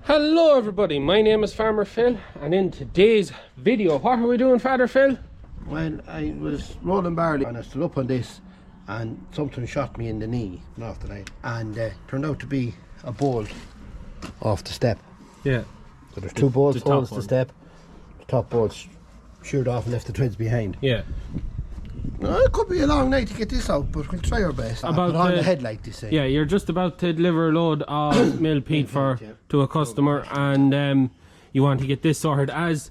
Hello everybody, my name is Farmer Phil, and in today's video, what are we doing, Father Phil? Well, I was rolling barley and I stood up on this and something shot me in the knee off the line, and turned out to be a bolt off the step. Yeah. So there's two bolts holds the step, the top bolt's sheared off and left the threads behind. Yeah. It could be a long night to get this out, but we'll try our best. About on the headlight this side. Yeah, you're just about to deliver a load of mill peat to a customer, and you want to get this sorted as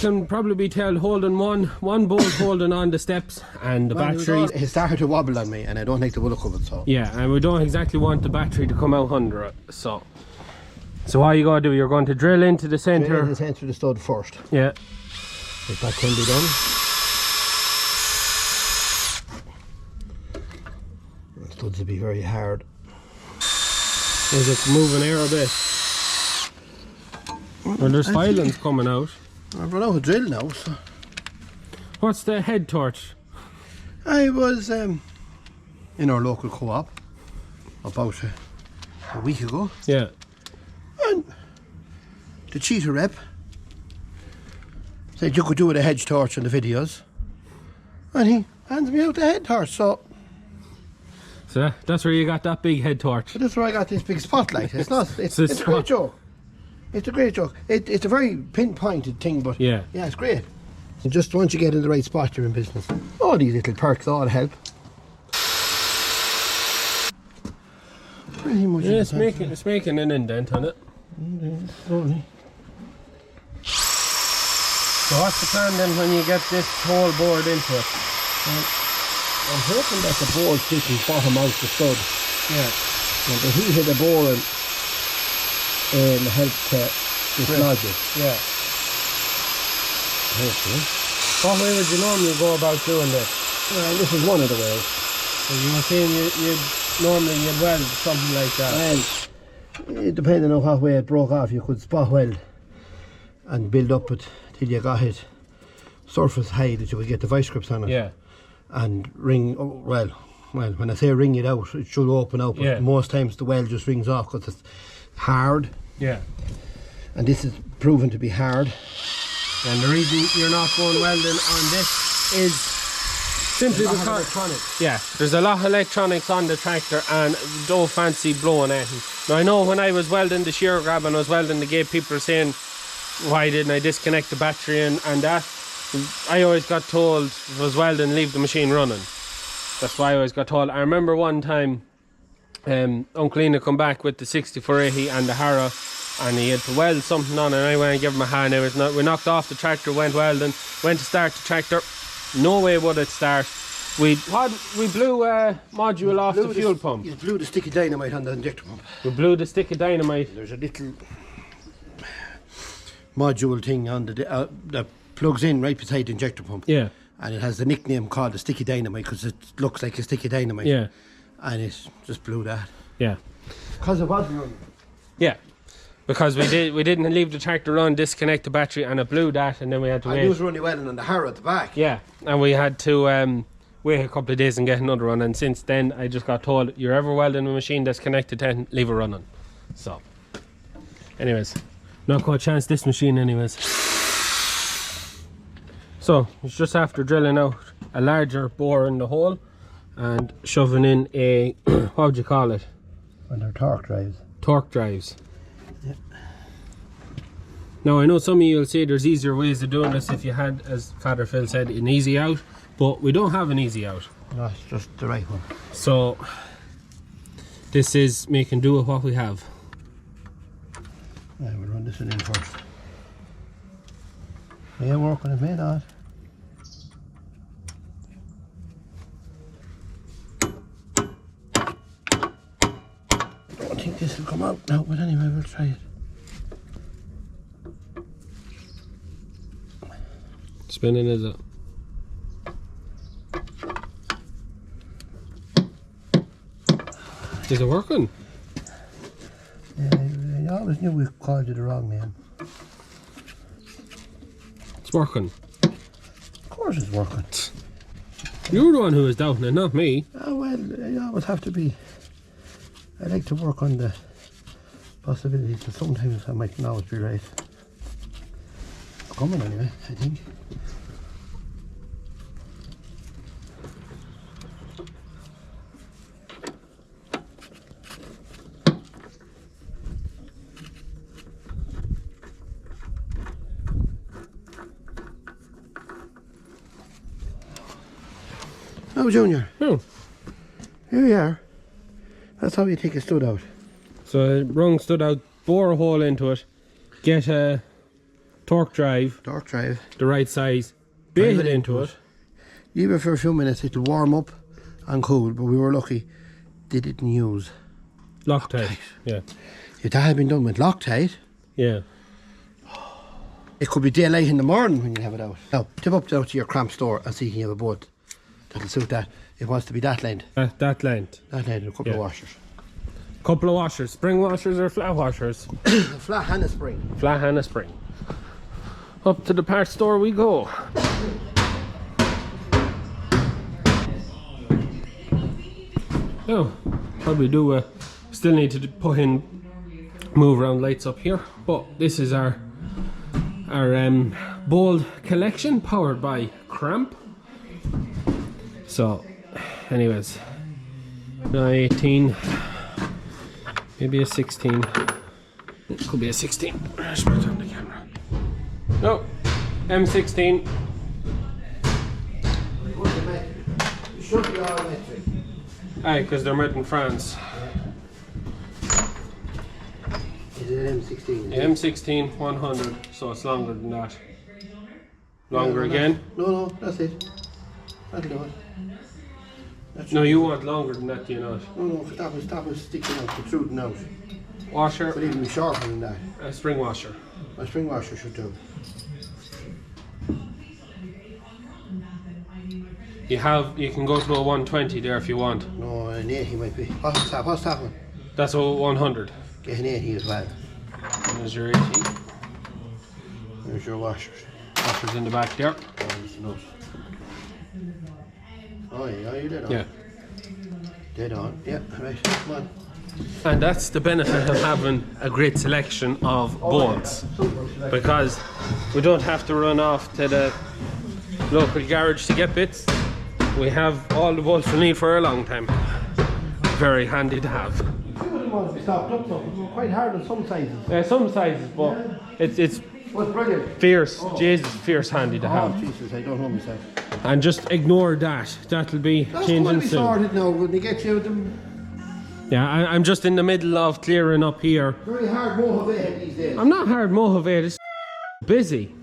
can probably be told, holding one bolt holding on the steps and the battery. It started to wobble on me and I don't like the look of it, so. Yeah, and we don't exactly want the battery to come out under it, so what you gotta do, you're going to drill into the centre. Drill into the centre of the stud first. Yeah. If that can be done. The studs will be very hard. Is it moving air a bit? Well, there's filings coming out. I've run out of drill now, so. What's the head torch? I was in our local co-op about a week ago. Yeah. And the cheetah rep said you could do with a hedge torch in the videos. And he hands me out the head torch, so that's where you got that big head torch. So that's where I got this big spotlight. It's a great joke. It's a great joke. It's a very pinpointed thing, but yeah, it's great. And just once you get in the right spot, you're in business. All these little perks all help. Pretty much. Yeah, it's making an indent on it. Slowly. So what's the plan then when you get this whole board into it? I'm hoping that the board sticking bottom out the stud. Yeah. And the heat of the board help to dislodge it. Yeah. Hopefully. What way would you normally go about doing this? Well, this is one of the ways. So you were saying you'd weld something like that? Well, depending on what way it broke off, you could spot weld and build up it till you got it surface high that you would get the vice grips on it. Yeah. And ring, well, when I say wring it out, it should open out, but most times the weld just rings off because it's hard. Yeah. And this is proven to be hard. And the reason you're not going welding on this is simply because there's a lot of electronics on the tractor and don't fancy blowing at it. Now I know when I was welding the shear grab and I was welding the gate, people were saying, why didn't I disconnect the battery and that? I always got told if I was welding, leave the machine running. That's why I always got told. I remember one time Uncle Ina come back with the 6480 and the harrow, and he had to weld something on, and I went and gave him a hand. We knocked off the tractor, went welding, went to start the tractor. No way would it start. We blew a module off the fuel pump. You blew the stick of dynamite on the injector pump. We blew the stick of dynamite. There's a little module thing on the that plugs in right beside the injector pump. Yeah. And it has the nickname called the sticky dynamite because it looks like a sticky dynamite. Yeah. And it just blew that. Yeah. Because it wasn't running. Yeah. Because we didn't leave the tractor run, disconnect the battery, and it blew that, and then we had to wait. I was running welding on the harrow at the back. Yeah. And we had to wait a couple of days and get another one, and since then I just got told, you're ever welding a machine that's connected to it, leave it running. So anyways, not quite a chance this machine anyways. So it's just after drilling out a larger bore in the hole and shoving in a what would you call it? Well, they're torque drives. Torque drives. Yep. Now I know some of you will say there's easier ways of doing this if you had, as Father Phil said, an easy out, but we don't have an easy out. No, it's just the right one. So this is making do with what we have. Yeah, we'll run this one in first. Yeah, working it made on. I don't think this will come out now, but anyway, we'll try it. Spinning, is it? Is it working? Yeah, I always knew we called you the wrong name. It's working. Of course it's working. You're the one who was doubting it, not me. Oh, well, you always have to be. I like to work on the possibilities, but sometimes I might not always be right. Coming anyway, I think. Oh, Junior. Oh. Here we are. That's how you take a stud out. So Rung stood out, bore a hole into it, get a torque drive, the right size, bait it into it. Leave it for a few minutes, it'll warm up and cool, but we were lucky they didn't use Loctite. Yeah. If that had been done with Loctite, yeah, it could be daylight in the morning when you have it out. Now, tip up down to your cramp store and see if you have a boat that'll suit that. It wants to be that length. That length. That length and a couple of washers. Couple of washers, spring washers or flat washers? Flat and a spring. Flat and a spring. Up to the parts store we go. Oh, probably do still need to put in move around lights up here, but this is our bold collection powered by Cramp. So anyways, 18, maybe a 16. It could be a 16. Let's put it on the camera. No, M16. Should be all electric. Aye, because they're made in France. Is it an M16? M16 100, so it's longer than that. Longer again? No, that's it. That'll do it. No, you want longer than that, do you not? No, that was sticking out, protruding out. Washer? Could even be shorter than that. A spring washer. A spring washer should do. You can go to a 120 there if you want. No, an 80 might be. What's that one? That's a 100. Get an 80 as well. There's your 80. There's your washers. Washers in the back there. Oh yeah, you dead on. Yeah. Dead on. Yeah, right. Come on. And that's the benefit of having a great selection of bolts, because we don't have to run off to the local garage to get bits. We have all the bolts we need for a long time. Very handy to have. Quite hard on some sizes. Some sizes, but it's brilliant. Fierce. Oh. Jesus, fierce handy to have. Jesus, I don't know myself. And just ignore that. That'll be changing soon. Sorted now when you get you them. Yeah, I'm just in the middle of clearing up here. Very hard motivated these days. I'm not hard motivated. It's busy.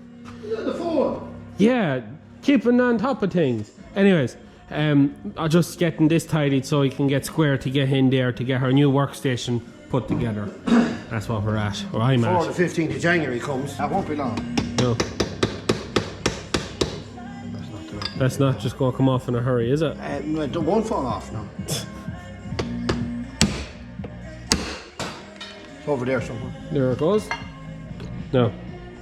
You're on the phone. Yeah, keeping on top of things. Anyways, I'm just getting this tidied so we can get Square to get in there to get our new workstation put together. That's what we're at, or I'm at. Before the 15th of January comes, that won't be long. No. That's not just going to come off in a hurry, is it? It won't fall off now. It's over there somewhere. There it goes. No.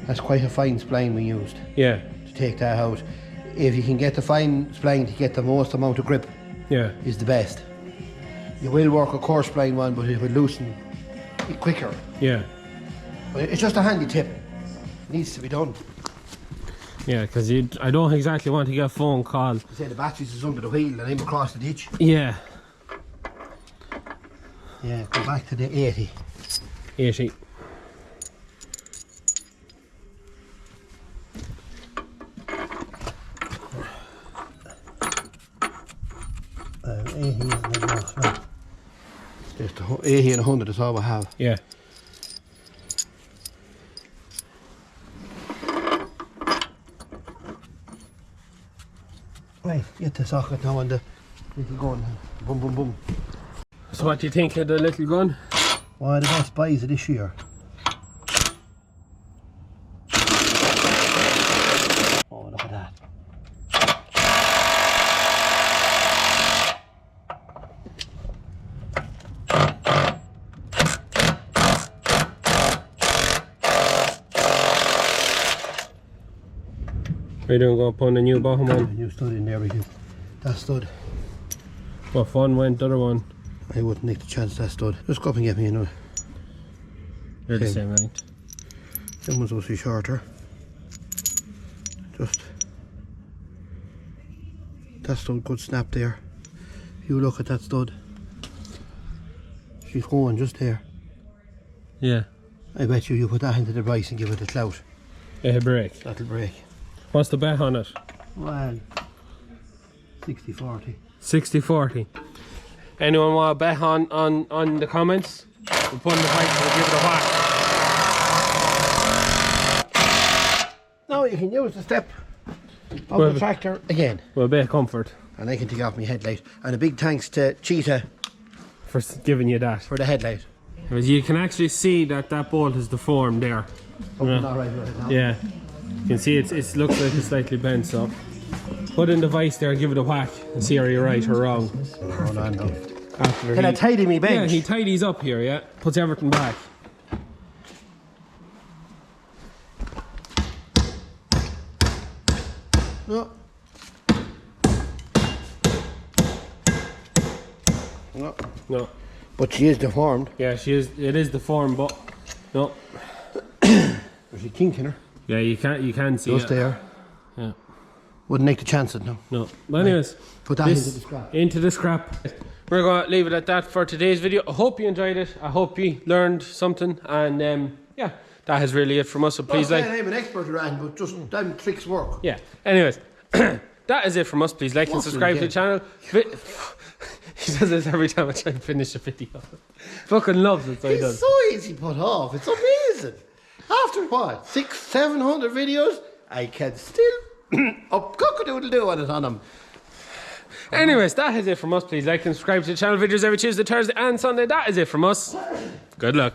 That's quite a fine spline we used. Yeah. To take that out. If you can get the fine spline to get the most amount of grip, is the best. You will work a coarse spline one, but it will loosen it quicker. Yeah. But it's just a handy tip. It needs to be done. Yeah, because I don't exactly want to get a phone call. Say the batteries is under the wheel and I'm across the ditch. Yeah. Yeah, go back to the 80. 80. 80 isn't enough, no. There's the 80 and 100 is all I have. Yeah. Right, get the socket now on the little gun. Boom, boom, boom. So what do you think of the little gun? One of the best buys of this year. Oh, look at that. Are you doing going to put a new bottom on? A new stud in there, we can. That stud. What one went, the other one? I wouldn't take the chance that stud. Just go up and get me another. They're the same length. Them ones must be shorter. That stud good snap there. You look at that stud. She's going just there. Yeah. I bet you put that into the vice and give it a clout. A break. That'll break. What's the bet on it? Well, 60-40. 60-40. Anyone want to bet on the comments? We'll put in the price, we'll give it a whack. No, you can use the step of the tractor again. Well, a bit of comfort. And I can take off my headlight. And a big thanks to Cheetah for giving you that. For the headlight. Because you can actually see that bolt is deformed there. Not right now. Yeah. You can see it looks like it's slightly bent, so put in the vice there, give it a whack and see are you right or wrong. Hold on now. Can I tidy me bench? Yeah, he tidies up here, yeah. Puts everything back. No. No. No. But she is deformed. Yeah, she is. It is deformed, but no. There's a kink in her. Yeah, you can see just it. there. Yeah. Wouldn't take the chance of it, no. No. But anyways, put that into the scrap. Into the scrap. We're going to leave it at that for today's video. I hope you enjoyed it. I hope you learned something. And yeah, that is really it from us. So please like. I'm an expert around, but just them tricks work. Yeah. Anyways, that is it from us. Please like and subscribe to the channel. He does this every time I try to finish a video. Fucking loves it, so he does. It's so easy to put off. It's amazing. After what? 600-700 videos, I can still up cock-a-doodle-doo on it on them. Anyways, that is it from us. Please like and subscribe to the channel. Videos every Tuesday, Thursday and Sunday. That is it from us. Good luck.